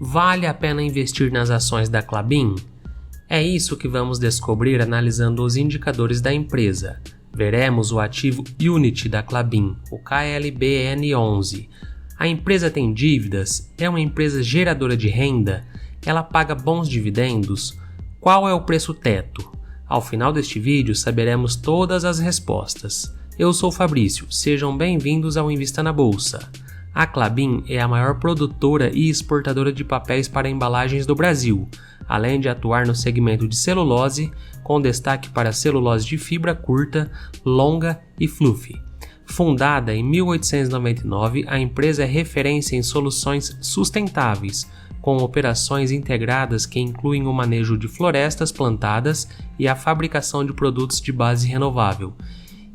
Vale a pena investir nas ações da Klabin? É isso que vamos descobrir analisando os indicadores da empresa. Veremos o ativo Unity da Klabin, o KLBN11. A empresa tem dívidas? É uma empresa geradora de renda? Ela paga bons dividendos? Qual é o preço teto? Ao final deste vídeo saberemos todas as respostas. Eu sou Fabrício, sejam bem-vindos ao Invista na Bolsa. A Klabin é a maior produtora e exportadora de papéis para embalagens do Brasil, além de atuar no segmento de celulose, com destaque para celulose de fibra curta, longa e fluffy. Fundada em 1899, a empresa é referência em soluções sustentáveis, com operações integradas que incluem o manejo de florestas plantadas e a fabricação de produtos de base renovável.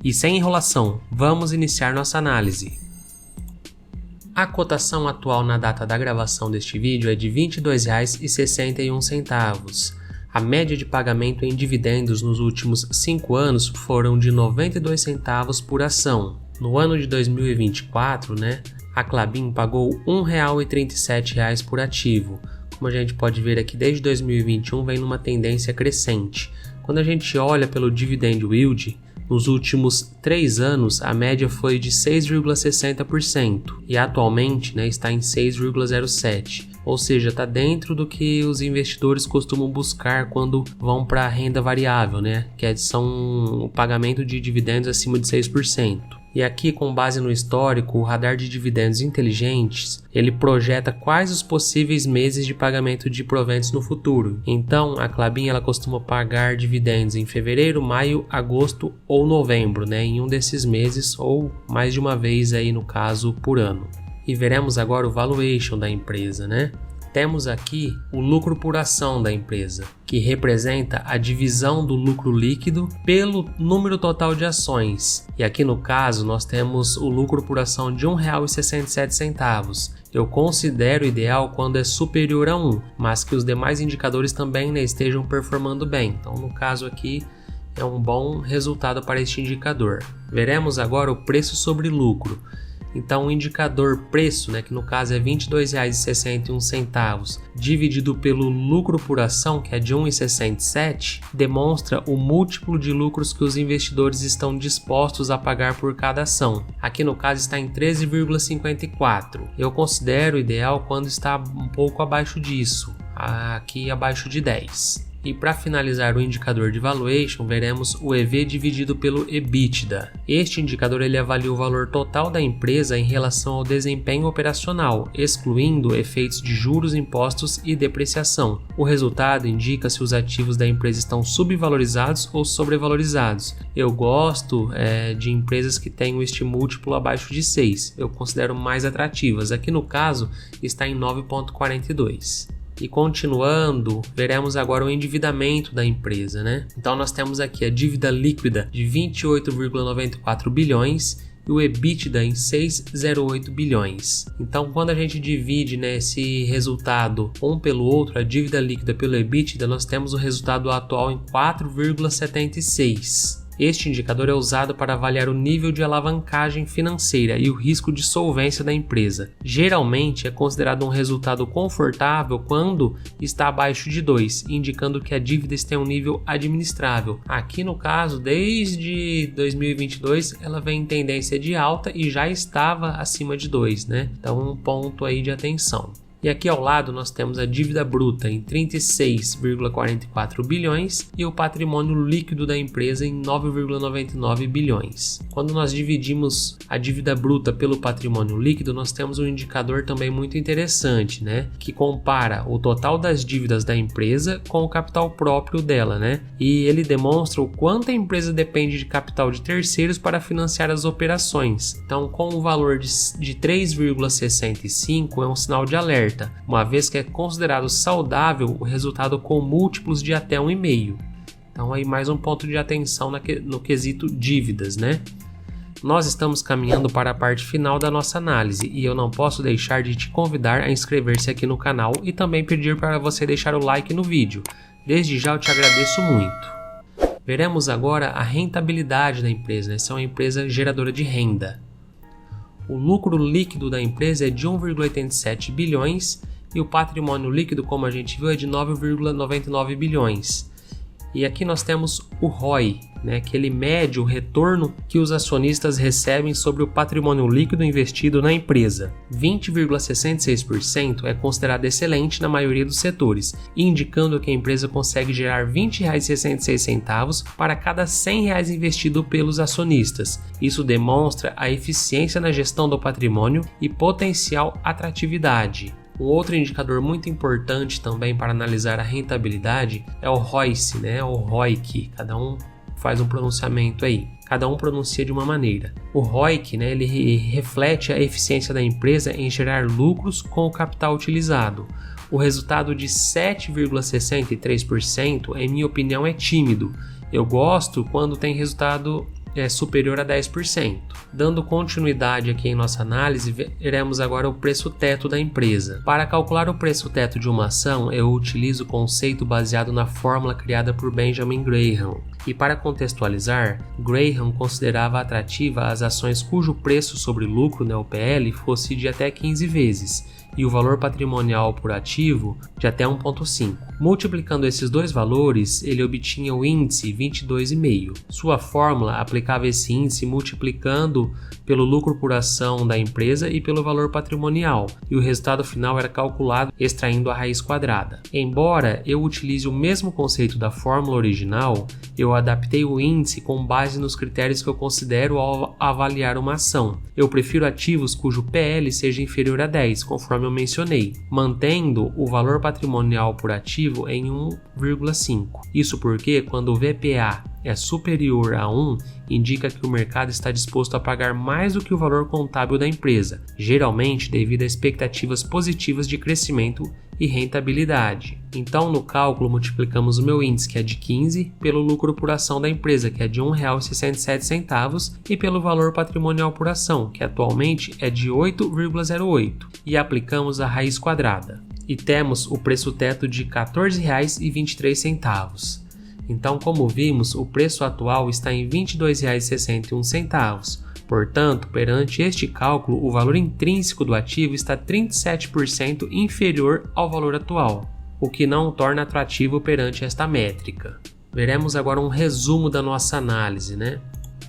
E sem enrolação, vamos iniciar nossa análise. A cotação atual na data da gravação deste vídeo é de R$ 22,61. A média de pagamento em dividendos nos últimos 5 anos foram de 92 por ação. No ano de 2024, a Klabin pagou R$ 1,37 por ativo. Como a gente pode ver aqui, desde 2021 vem numa tendência crescente. Quando a gente olha pelo dividend yield, nos últimos 3 anos, a média foi de 6,60% e atualmente está em 6,07%. Ou seja, está dentro do que os investidores costumam buscar quando vão para a renda variável, que são o pagamento de dividendos acima de 6%. E aqui, com base no histórico, o radar de dividendos inteligentes, ele projeta quais os possíveis meses de pagamento de proventos no futuro. Então, a Klabin ela costuma pagar dividendos em fevereiro, maio, agosto ou novembro, em um desses meses ou mais de uma vez aí no caso por ano. E veremos agora o valuation da empresa, Temos aqui o lucro por ação da empresa, que representa a divisão do lucro líquido pelo número total de ações. E aqui no caso nós temos o lucro por ação de R$ 1,67. Eu considero ideal quando é superior a 1, mas que os demais indicadores também estejam performando bem. Então no caso aqui é um bom resultado para este indicador. Veremos agora o preço sobre lucro. Então o indicador preço, que no caso é R$ 22,61, dividido pelo lucro por ação, que é de 1,67, demonstra o múltiplo de lucros que os investidores estão dispostos a pagar por cada ação. Aqui no caso está em 13,54. Eu considero ideal quando está um pouco abaixo disso, aqui abaixo de 10. E para finalizar o indicador de valuation, veremos o EV dividido pelo EBITDA. Este indicador ele avalia o valor total da empresa em relação ao desempenho operacional, excluindo efeitos de juros, impostos e depreciação. O resultado indica se os ativos da empresa estão subvalorizados ou sobrevalorizados. Eu gosto de empresas que tenham este múltiplo abaixo de 6. Eu considero mais atrativas. Aqui no caso está em 9,42. E continuando, veremos agora o endividamento da empresa, Então nós temos aqui a dívida líquida de 28,94 bilhões e o EBITDA em 6,08 bilhões. Então quando a gente divide esse resultado um pelo outro, a dívida líquida pelo EBITDA, nós temos o resultado atual em 4,76. Este indicador é usado para avaliar o nível de alavancagem financeira e o risco de solvência da empresa. Geralmente é considerado um resultado confortável quando está abaixo de 2, indicando que a dívida está em um nível administrável. Aqui no caso, desde 2022, ela vem em tendência de alta e já estava acima de 2, Então um ponto aí de atenção. E aqui ao lado nós temos a dívida bruta em 36,44 bilhões e o patrimônio líquido da empresa em 9,99 bilhões. Quando nós dividimos a dívida bruta pelo patrimônio líquido, nós temos um indicador também muito interessante, que compara o total das dívidas da empresa com o capital próprio dela, E ele demonstra o quanto a empresa depende de capital de terceiros para financiar as operações. Então, com o valor de 3,65 é um sinal de alerta, uma vez que é considerado saudável o resultado com múltiplos de até 1,5. Então aí mais um ponto de atenção no quesito dívidas, Nós estamos caminhando para a parte final da nossa análise e eu não posso deixar de te convidar a inscrever-se aqui no canal e também pedir para você deixar o like no vídeo. Desde já eu te agradeço muito. Veremos agora a rentabilidade da empresa, Essa é uma empresa geradora de renda. O lucro líquido da empresa é de 1,87 bilhões e o patrimônio líquido, como a gente viu, é de 9,99 bilhões. E aqui nós temos o ROI, né, que ele mede o retorno que os acionistas recebem sobre o patrimônio líquido investido na empresa. 20,66% é considerado excelente na maioria dos setores, indicando que a empresa consegue gerar R$ 20,66 para cada R$ 100 investido pelos acionistas. Isso demonstra a eficiência na gestão do patrimônio e potencial atratividade. Um outro indicador muito importante também para analisar a rentabilidade é o ROIC, né? O ROIC, cada um faz um pronunciamento aí, cada um pronuncia de uma maneira. O ROIC, né, ele reflete a eficiência da empresa em gerar lucros com o capital utilizado. O resultado de 7,63%, em minha opinião, é tímido. Eu gosto quando tem resultado superior a 10%. Dando continuidade aqui em nossa análise, veremos agora o preço teto da empresa. Para calcular o preço teto de uma ação, eu utilizo o conceito baseado na fórmula criada por Benjamin Graham. E para contextualizar, Graham considerava atrativa as ações cujo preço sobre lucro, né, o PL, fosse de até 15 vezes, e o valor patrimonial por ativo de até 1,5. Multiplicando esses dois valores, ele obtinha o índice 22,5. Sua fórmula aplicava esse índice multiplicando pelo lucro por ação da empresa e pelo valor patrimonial, e o resultado final era calculado extraindo a raiz quadrada. Embora eu utilize o mesmo conceito da fórmula original, eu adaptei o índice com base nos critérios que eu considero ao avaliar uma ação. Eu prefiro ativos cujo PL seja inferior a 10, conforme eu mencionei, mantendo o valor patrimonial por ativo em 1,5. Isso porque quando o VPA é superior a 1, indica que o mercado está disposto a pagar mais do que o valor contábil da empresa, geralmente devido a expectativas positivas de crescimento e rentabilidade. Então, no cálculo, multiplicamos o meu índice, que é de 15, pelo lucro por ação da empresa, que é de R$ 1,67, e pelo valor patrimonial por ação, que atualmente é de 8,08, e aplicamos a raiz quadrada. E temos o preço teto de R$ 14,23. Então, como vimos, o preço atual está em R$ 22,61. Portanto, perante este cálculo, o valor intrínseco do ativo está 37% inferior ao valor atual, o que não o torna atrativo perante esta métrica. Veremos agora um resumo da nossa análise, né?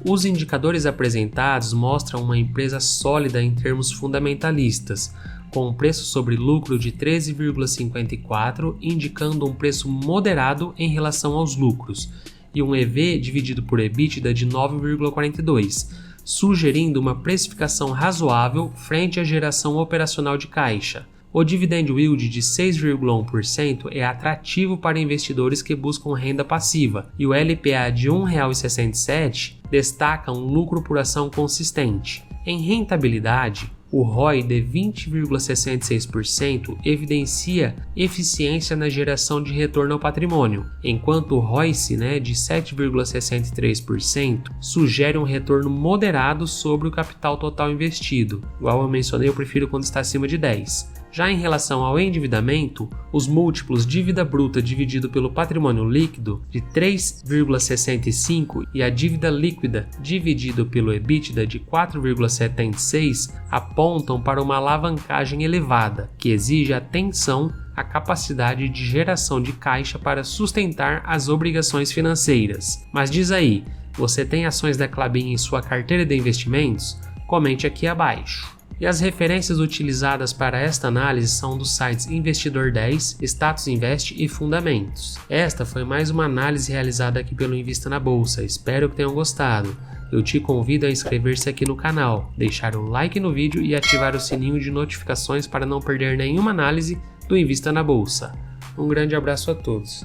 Os indicadores apresentados mostram uma empresa sólida em termos fundamentalistas, com um preço sobre lucro de 13,54, indicando um preço moderado em relação aos lucros, e um EV dividido por EBITDA de 9,42, sugerindo uma precificação razoável frente à geração operacional de caixa. O dividend yield de 6,1% é atrativo para investidores que buscam renda passiva, e o LPA de R$ 1,67 destaca um lucro por ação consistente. Em rentabilidade, o ROI de 20,66% evidencia eficiência na geração de retorno ao patrimônio, enquanto o ROIC, de 7,63% sugere um retorno moderado sobre o capital total investido. Igual eu mencionei, eu prefiro quando está acima de 10. Já em relação ao endividamento, os múltiplos dívida bruta dividido pelo patrimônio líquido de 3,65 e a dívida líquida dividido pelo EBITDA de 4,76 apontam para uma alavancagem elevada, que exige atenção à capacidade de geração de caixa para sustentar as obrigações financeiras. Mas diz aí, você tem ações da Klabin em sua carteira de investimentos? Comente aqui abaixo. E as referências utilizadas para esta análise são dos sites Investidor 10, Status Invest e Fundamentos. Esta foi mais uma análise realizada aqui pelo Invista na Bolsa. Espero que tenham gostado. Eu te convido a inscrever-se aqui no canal, deixar o like no vídeo e ativar o sininho de notificações para não perder nenhuma análise do Invista na Bolsa. Um grande abraço a todos.